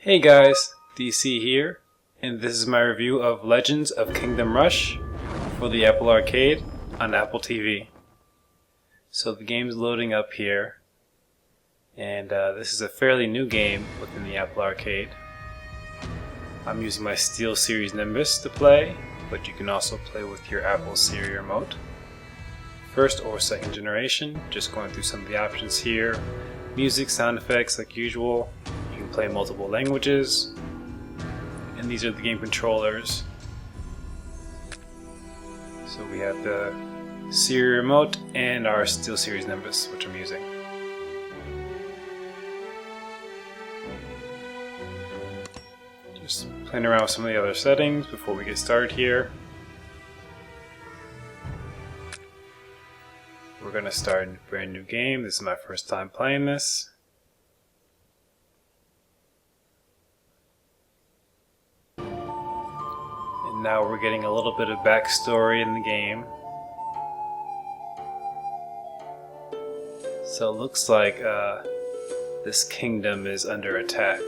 Hey guys, DC here, and this is my review of Legends of Kingdom Rush for the Apple Arcade on Apple TV. So the game's loading up here, and this is a fairly new game within the Apple Arcade. I'm using my SteelSeries Nimbus to play, but you can also play with your Apple Siri remote. First or second generation, just going through some of the options here. Music, sound effects like usual. You can play multiple languages, and these are the game controllers. So we have the Siri remote and our SteelSeries Nimbus, which I'm using. Just playing around with some of the other settings before we get started here. We're going to start a brand new game. This is my first time playing this. And now we're getting a little bit of backstory in the game. So it looks like this kingdom is under attack.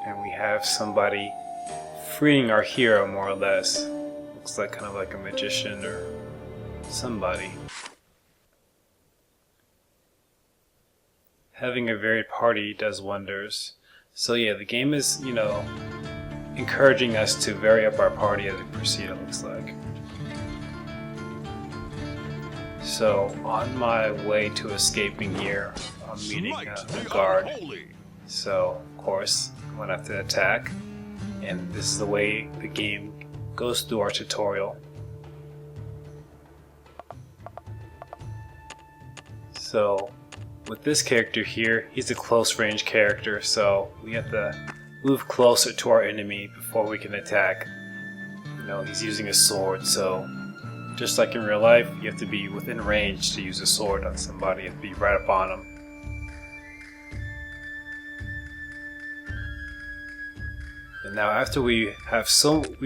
And we have somebody freeing our hero, more or less. Looks like kind of like a magician or somebody. Having a varied party does wonders. So yeah, the game is, encouraging us to vary up our party as we proceed, it looks like. So on my way to escaping here, I'm meeting a guard. So of course, I'm going to have to attack, and this is the way the game goes through our tutorial. So with this character here, he's a close range character, so we have to move closer to our enemy before we can attack. He's using a sword, so just like in real life, you have to be within range to use a sword on somebody. You have to be right up on them. And now after we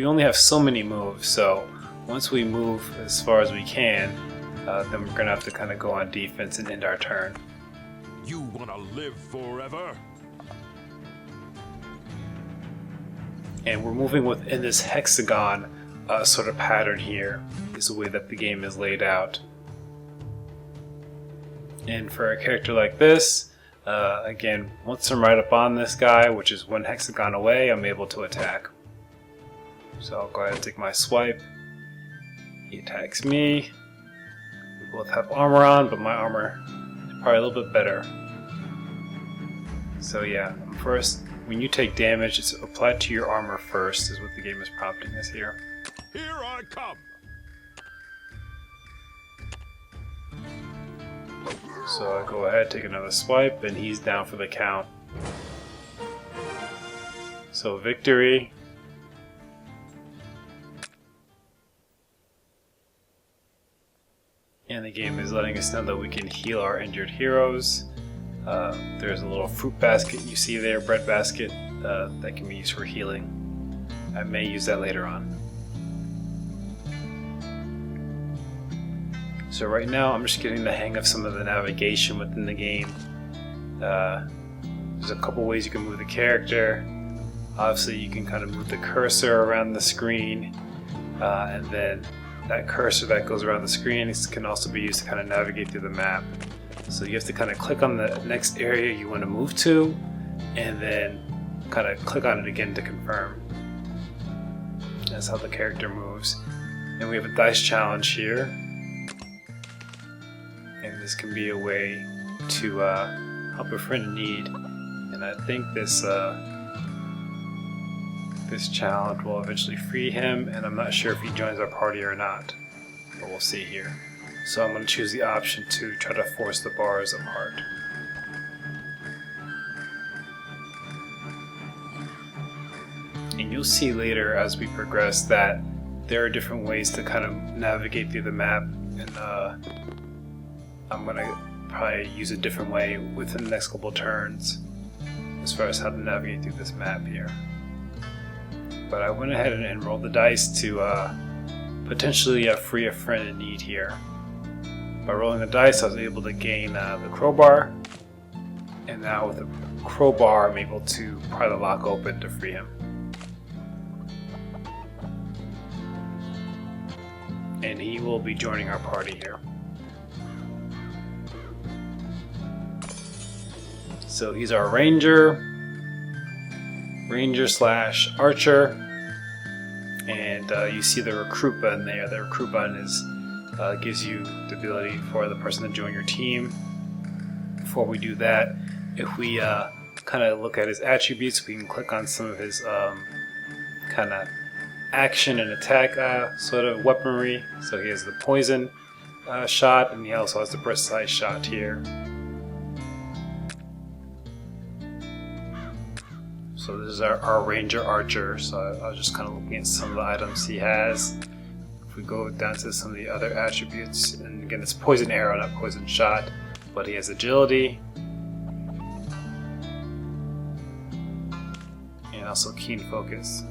only have so many moves, so once we move as far as we can, then we're gonna have to kind of go on defense and end our turn. You wanna live forever? And we're moving within this hexagon sort of pattern here, is the way that the game is laid out. And for a character like this, again, once I'm right up on this guy, which is one hexagon away, I'm able to attack. So I'll go ahead and take my swipe. He attacks me. We both have armor on, but my armor is probably a little bit better. So yeah, first, when you take damage, it's applied to your armor first, is what the game is prompting us here. Here I come! So I'll go ahead, take another swipe, and he's down for the count. So victory. And the game is letting us know that we can heal our injured heroes. There's a little fruit basket you see there, bread basket, that can be used for healing. I may use that later on. So right now I'm just getting the hang of some of the navigation within the game. There's a couple ways you can move the character. Obviously you can kind of move the cursor around the screen, and then that cursor that goes around the screen can also be used to kind of navigate through the map. So you have to kind of click on the next area you want to move to, and then kind of click on it again to confirm. That's how the character moves. And we have a dice challenge here. And this can be a way to help a friend in need. And I think this challenge will eventually free him, and I'm not sure if he joins our party or not. But we'll see here. So I'm going to choose the option to try to force the bars apart. And you'll see later as we progress that there are different ways to kind of navigate through the map, and I'm going to probably use a different way within the next couple turns as far as how to navigate through this map here. but I went ahead and rolled the dice to potentially free a friend in need here. By rolling the dice, I was able to gain the crowbar, and now with the crowbar I'm able to pry the lock open to free him. And he will be joining our party here. So he's our ranger slash archer, and you see the recruit button there. The recruit button is gives you the ability for the person to join your team. Before we do that, if we kind of look at his attributes, we can click on some of his kind of action and attack sort of weaponry. So he has the poison shot, and he also has the precise shot here. So this is our ranger archer. So I was just kind of looking at some of the items he has. If we go down to some of the other attributes, and again it's poison arrow, not poison shot, but he has agility and also keen focus.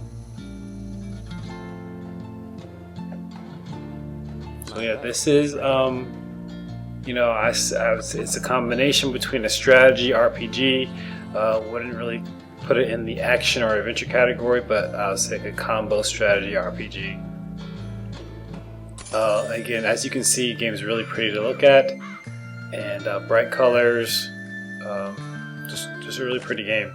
So yeah, this is it's a combination between a strategy RPG. Wouldn't really put it in the action or adventure category, but I would say like a combo strategy RPG. Again, as you can see, the game is really pretty to look at, and bright colors, just a really pretty game.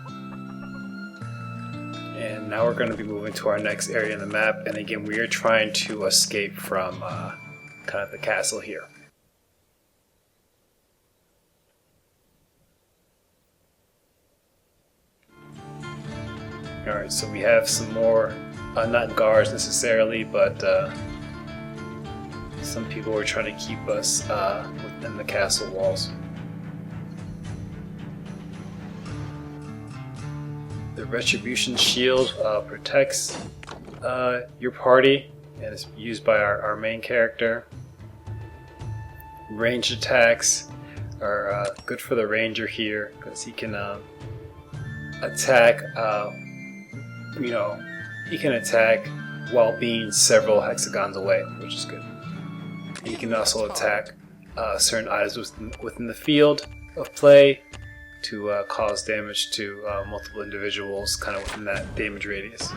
And now we're going to be moving to our next area in the map, and again we are trying to escape from kind of the castle here. Alright, so we have some more, not guards necessarily, but some people are trying to keep us within the castle walls. The Retribution Shield protects your party, and is used by our main character. Ranged attacks are good for the ranger here, because he can attack. He can attack while being several hexagons away, which is good. He can also attack certain items within the field of play to cause damage to multiple individuals, kind of within that damage radius,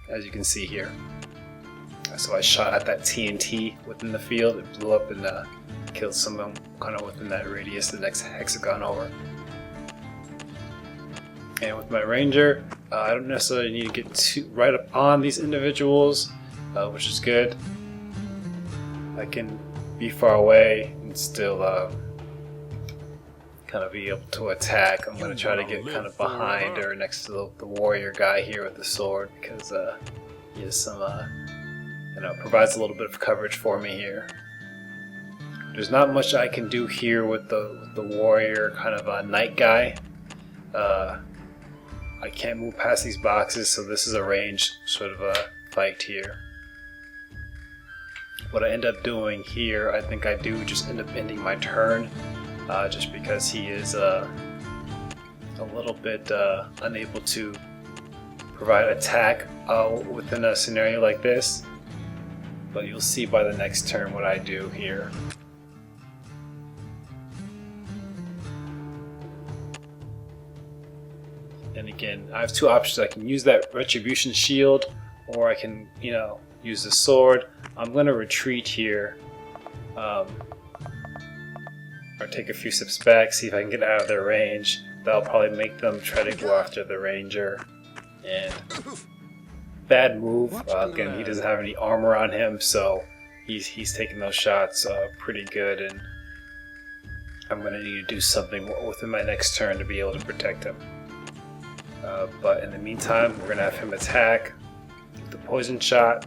as you can see here. So I shot at that TNT within the field, it blew up and killed someone kind of within that radius, the next hexagon over. And with my ranger, I don't necessarily need to get right up on these individuals, which is good. I can be far away and still kind of be able to attack. I'm going to try to get kind of behind or next to the warrior guy here with the sword, because he has some, provides a little bit of coverage for me here. There's not much I can do here with the warrior kind of a knight guy. I can't move past these boxes, so this is a ranged sort of a fight here. What I end up doing here, I think I do just end up ending my turn, just because he is a little bit unable to provide attack within a scenario like this. But you'll see by the next turn what I do here. And again, I have two options. I can use that Retribution Shield, or I can, use the sword. I'm going to retreat here, or take a few steps back, see if I can get out of their range. That'll probably make them try to go after the ranger. And bad move. Again, he doesn't have any armor on him, so he's taking those shots pretty good, and I'm going to need to do something within my next turn to be able to protect him. But in the meantime, we're going to have him attack with the poison shot.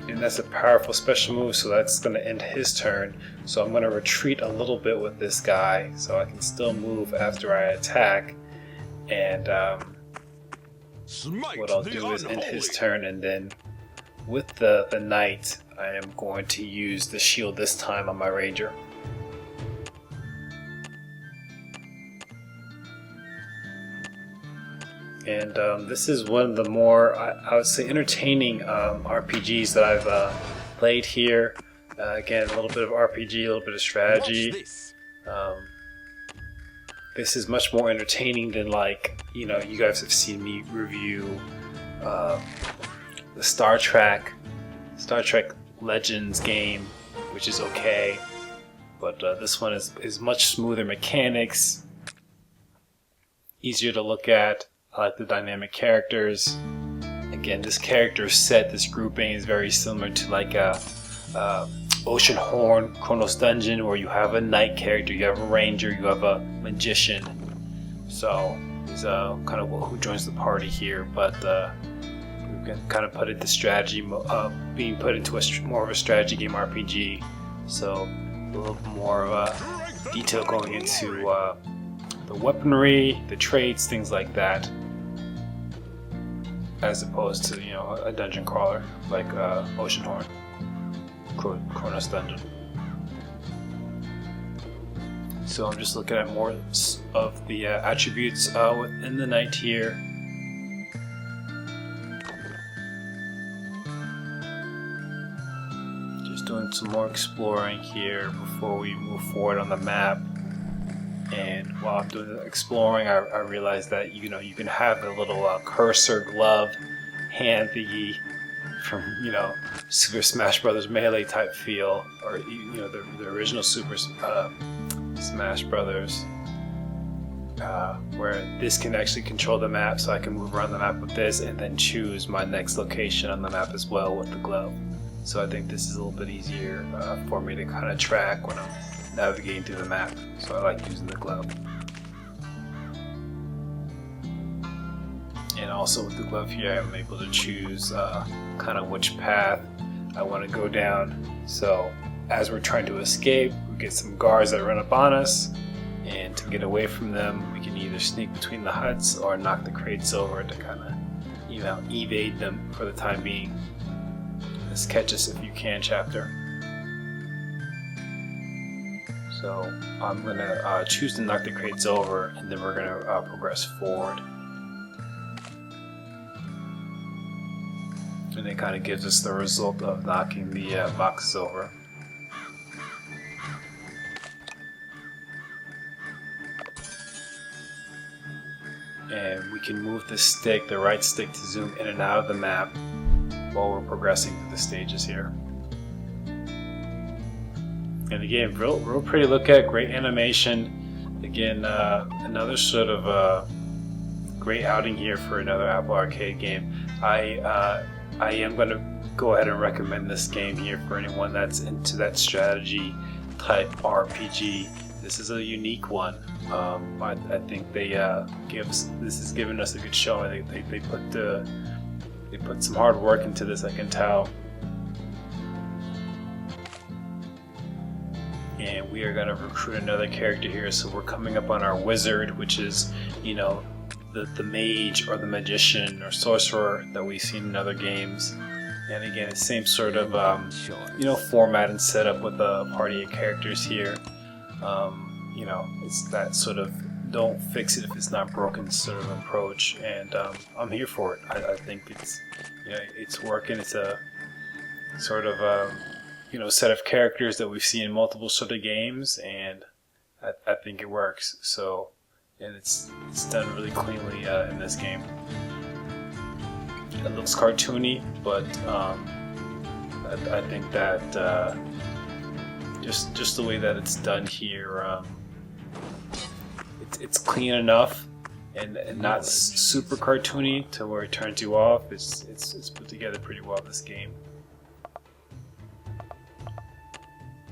And that's a powerful special move, so that's going to end his turn. So I'm going to retreat a little bit with this guy, so I can still move after I attack. And what I'll do is end his turn, and then with the knight, I am going to use the shield this time on my ranger. And this is one of the more, I would say, entertaining RPGs that I've played here. Again, a little bit of RPG, a little bit of strategy. This is much more entertaining than, like, you know, you guys have seen me review the Star Trek Legends game, which is okay, but this one is much smoother mechanics, easier to look at. I like the dynamic characters. Again, this character set, this grouping is very similar to like a Ocean Horn, Chronos Dungeon, where you have a knight character, you have a ranger, you have a magician. So he's kind of who joins the party here, but we can kind of put it to strategy, being put into more of a strategy game RPG. So a little more detail going into the weaponry, the traits, things like that, as opposed to, you know, a dungeon crawler like Ocean Horn, Chronos Dungeon. So I'm just looking at more of the attributes within the knight here. Just doing some more exploring here before we move forward on the map. And while I'm doing the exploring, I realized that, you know, you can have the little cursor glove hand thingy from, you know, Super Smash Brothers Melee type feel, or, you know, the original Super Smash Brothers, where this can actually control the map, so I can move around the map with this and then choose my next location on the map as well with the glove. So I think this is a little bit easier for me to kind of track when I'm navigating through the map, so I like using the glove. And also with the glove here, I'm able to choose kind of which path I want to go down. So as we're trying to escape, we get some guards that run up on us, and to get away from them, we can either sneak between the huts or knock the crates over to kind of, you know, evade them for the time being. This Catch Us If You Can chapter. So I'm going to choose to knock the crates over, and then we're going to progress forward. And it kind of gives us the result of knocking the boxes over. And we can move the stick, the right stick, to zoom in and out of the map while we're progressing through the stages here. And again, real pretty look at, great animation. Again, another sort of great outing here for another Apple Arcade game. I am going to go ahead and recommend this game here for anyone that's into that strategy type RPG. This is a unique one. I think this has given us a good showing. They put some hard work into this, I can tell. And we are going to recruit another character here. So we're coming up on our wizard, which is, you know, the mage or the magician or sorcerer that we've seen in other games. And again, it's same sort of you know, format and setup with a party of characters here. You know, it's that sort of don't fix it if it's not broken sort of approach, and I'm here for it. I think it's, you know, it's working. It's a sort of you know, set of characters that we've seen in multiple sort of games, and I think it works. So, and it's done really cleanly in this game. It looks cartoony, but I think that just the way that it's done here, it's clean enough and not super cartoony to where it turns you off. It's put together pretty well, this game.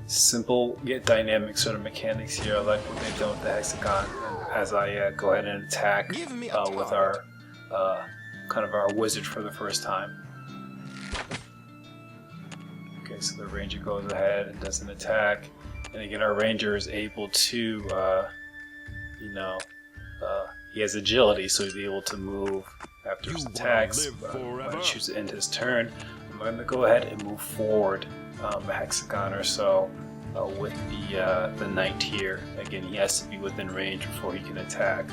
Simple yet dynamic sort of mechanics here. I like what they've done with the hexagon. And as I go ahead and attack with our kind of our wizard for the first time. Okay, so the ranger goes ahead and does an attack, and again our ranger is able to, you know, he has agility, so he'll be able to move after his attacks. When I choose to end his turn, I'm going to go ahead and move forward a hexagon or so with the knight here. Again, he has to be within range before he can attack.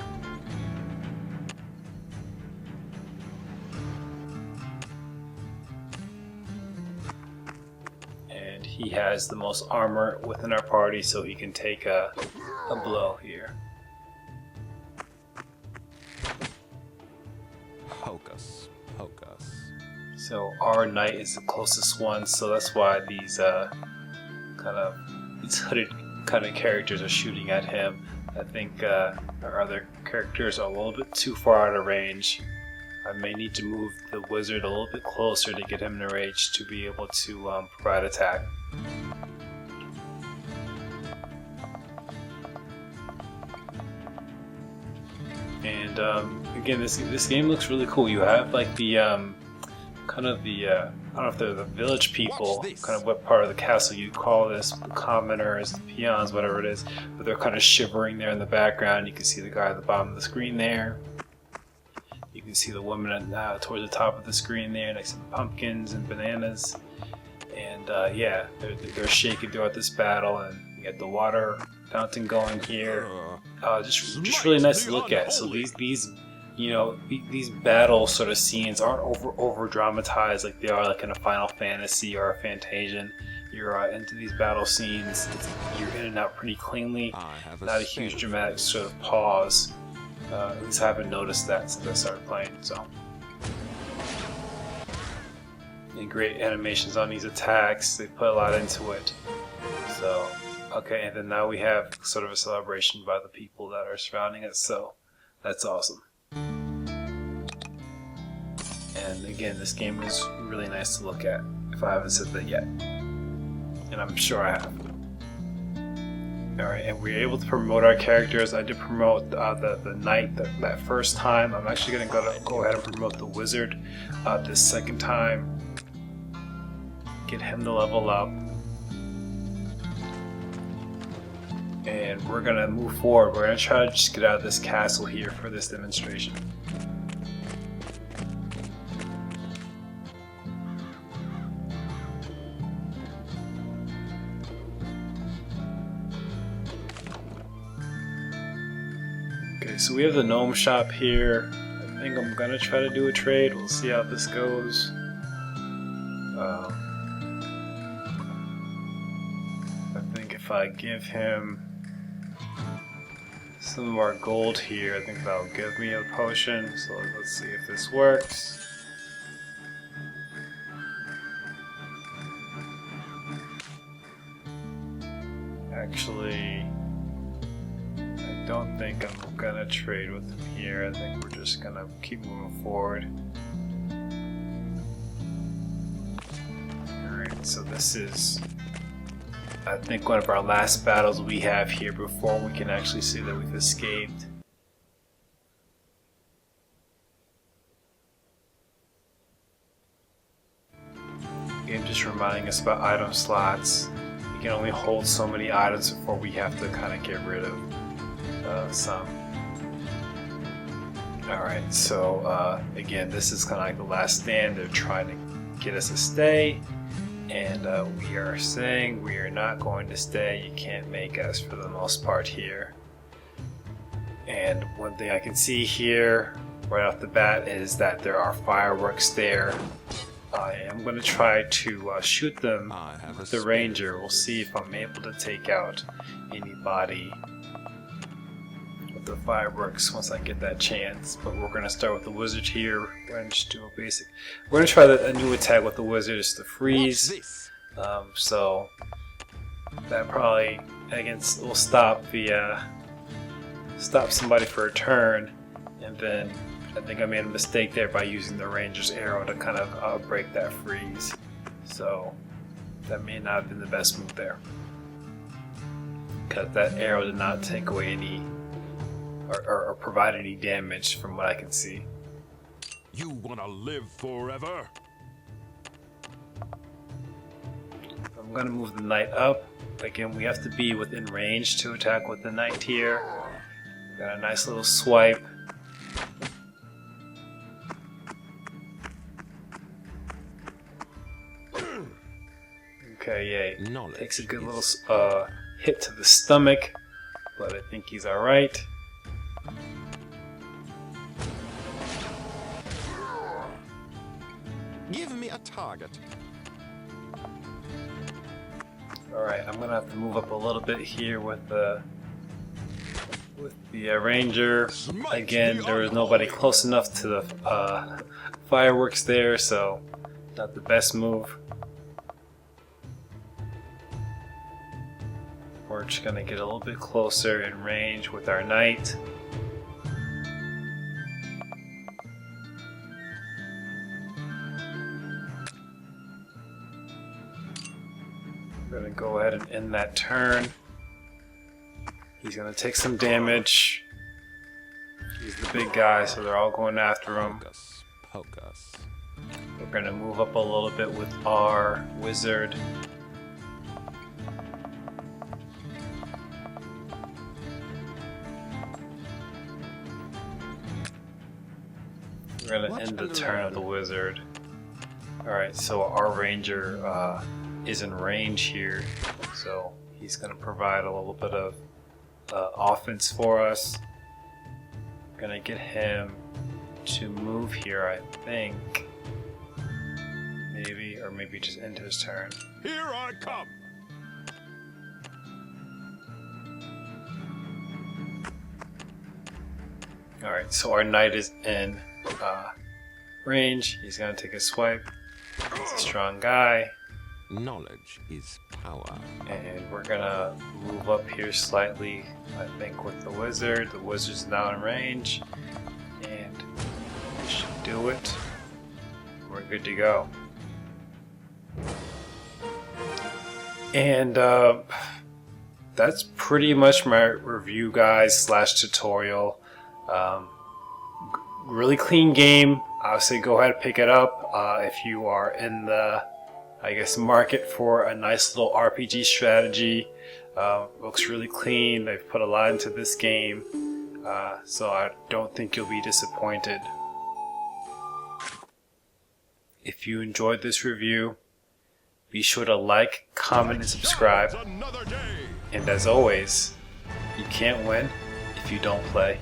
he has the most armor within our party, so he can take a blow here. Hocus pocus. So our knight is the closest one, so that's why these hooded kind of characters are shooting at him. I think our other characters are a little bit too far out of range. I may need to move the wizard a little bit closer to get him in range to be able to provide attack. And again, this game looks really cool. You have like the I don't know if they're the village people, kind of what part of the castle you call this, the commoners, the peons, whatever it is, but they're kind of shivering there in the background. You can see the guy at the bottom of the screen there. You can see the woman towards the top of the screen there next to the pumpkins and bananas. And yeah, they're shaking throughout this battle, and you got the water fountain going here. Just really nice to look at. So these battle sort of scenes aren't over dramatized like they are like in a Final Fantasy or a Fantasian. You're into these battle scenes. You're in and out pretty cleanly. Not a huge dramatic sort of pause. At least I haven't noticed that since I started playing. So, and great animations on these attacks. They put a lot into it. So, okay, and then now we have sort of a celebration by the people that are surrounding us. So, that's awesome. And again, this game is really nice to look at, if I haven't said that yet. And I'm sure I have. Alright, and we were able to promote our characters. I did promote the knight that first time. I'm actually going to go ahead and promote the wizard this second time. Get him to level up. And we're going to move forward. We're going to try to just get out of this castle here for this demonstration. Okay, so we have the gnome shop here. I think I'm gonna try to do a trade. We'll see how this goes. I think if I give him some of our gold here, I think that'll give me a potion. So let's see if this works. Actually, I don't think I'm gonna trade with him here. I think we're just gonna keep moving forward. Alright, so this is, I think, one of our last battles we have here before we can actually see that we've escaped. Game just reminding us about item slots. You can only hold so many items before we have to kind of get rid of some. Alright, so again, this is kind of like the last stand. They're trying to get us to stay, and we are saying we are not going to stay. You can't make us for the most part here. And one thing I can see here right off the bat is that there are fireworks there. I am going to try to shoot them with the ranger. We'll see if I'm able to take out anybody with the fireworks once I get that chance. But we're going to start with the wizard here. We're going to just do a basic. We're going to try a new attack with the wizard. It's the freeze. So that probably will stop somebody for a turn, and then I think I made a mistake there by using the ranger's arrow to kind of break that freeze. So that may not have been the best move there, because that arrow did not take away any or provide any damage from what I can see. You wanna live forever? I'm gonna move the knight up. Again, we have to be within range to attack with the knight here. Got a nice little swipe. Okay, yay. Takes a good little hit to the stomach, but I think he's alright. Give me a target. Alright, I'm gonna have to move up a little bit here with the ranger. Again, there was nobody close enough to the fireworks there, so not the best move. We're just gonna get a little bit closer in range with our knight. We're gonna go ahead and end that turn. He's gonna take some damage. He's the big guy, so they're all going after him. Hocus pocus. We're gonna move up a little bit with our wizard. We're gonna end the turn of the wizard. Alright, so our ranger is in range here, so he's gonna provide a little bit of offense for us. Gonna get him to move here, I think. Maybe, or maybe just end his turn. Here I come. Alright, so our knight is in range. He's gonna take a swipe. He's a strong guy. Knowledge is power. And we're gonna move up here slightly, I think, with the wizard. The wizard's now in range. And we should do it. We're good to go. And that's pretty much my review, guys, / tutorial. Really clean game. I would say go ahead and pick it up if you are in the, I guess, market for a nice little RPG strategy. Looks really clean. They've put a lot into this game, so I don't think you'll be disappointed. If you enjoyed this review, be sure to like, comment, and subscribe. And as always, you can't win if you don't play.